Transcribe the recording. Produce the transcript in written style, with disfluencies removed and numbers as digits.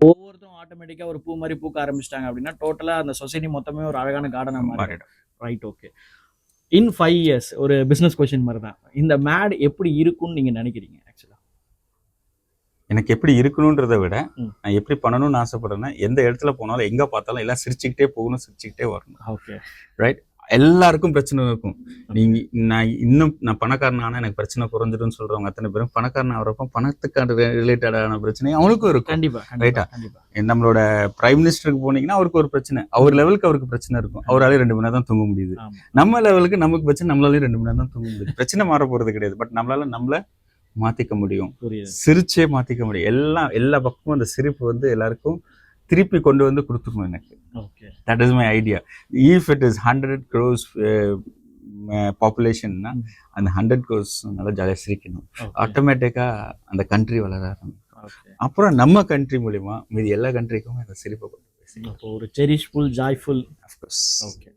ஒவ்வொருத்தரும் ஆட்டோமேட்டிக்கா ஒரு பூ மாதிரி பூக்க ஆரம்பிச்சிட்டாங்க அப்படின்னா டோட்டலா அந்த சொசைட்டி மொத்தமே ஒரு அழகான கார்டனா மாறிடும். Right, okay. இன் 5 இயர்ஸ் ஒரு பிசினஸ் கொஸ்டின் மாதிரி தான், இந்த மேட் எப்படி இருக்கும்னு நீங்க நினைக்கிறீங்க? ஆக்சுவலா எனக்கு எப்படி இருக்கணுன்றதை விட நான் எப்படி பண்ணணும்னு ஆசைப்படுறேன்னா, எந்த இடத்துல போனாலும் எங்க பார்த்தாலும் எல்லாம் சிரிச்சுக்கிட்டே போகணும், சிரிச்சுக்கிட்டே வரணும். Okay, right. எல்லாருக்கும் பிரச்சனை இருக்கும். நீங்க நான் பணக்காரனானா எனக்கு பிரச்சனை குறைஞ்சிடும்னு சொல்றவங்க அத்தனை பேரும் பணக்காரன் ஆகிறப்ப பணத்துக்கான ரிலேட்டடான பிரச்சனை அவனுக்கும் இருக்கும். கண்டிப்பா, ரைட்டா? கண்டிப்பா. நம்மளோட பிரைம் மினிஸ்டருக்கு போனீங்கன்னா அவருக்கு ஒரு பிரச்சனை, அவர் லெவலுக்கு அவருக்கு பிரச்சனை இருக்கும். அவராலே 2 மணி நேரம் தான் தூங்க முடியுது. நம்ம லெவலுக்கு நமக்கு பிரச்சனை, நம்மளாலே 2 மணி நேரம் தான் தூங்க முடியுது. பிரச்சனை மாற போறது கிடையாது, பட் நம்மள மாத்திக்க முடியும், சிரிச்சே மாத்திக்க முடியும். எல்லா பக்கமும் அந்த சிரிப்பு வந்து எல்லாருக்கும் திருப்பி கொண்டு வந்து கொடுத்துருணும் எனக்கு. That is my idea. If it is 100 crores பாப்புலேஷன்னா அந்த 100 crores நல்லா ஜாலியாக சிரிக்கணும். ஆட்டோமேட்டிக்கா அந்த கண்ட்ரி வளர ஆரம்பிக்கும். அப்புறம் நம்ம கண்ட்ரி மூலியமா மீதி எல்லா கண்ட்ரிக்கும் அந்த சிரிப்பை கொண்டு போய் ஒரு cheerful, joyful. Of course. Okay.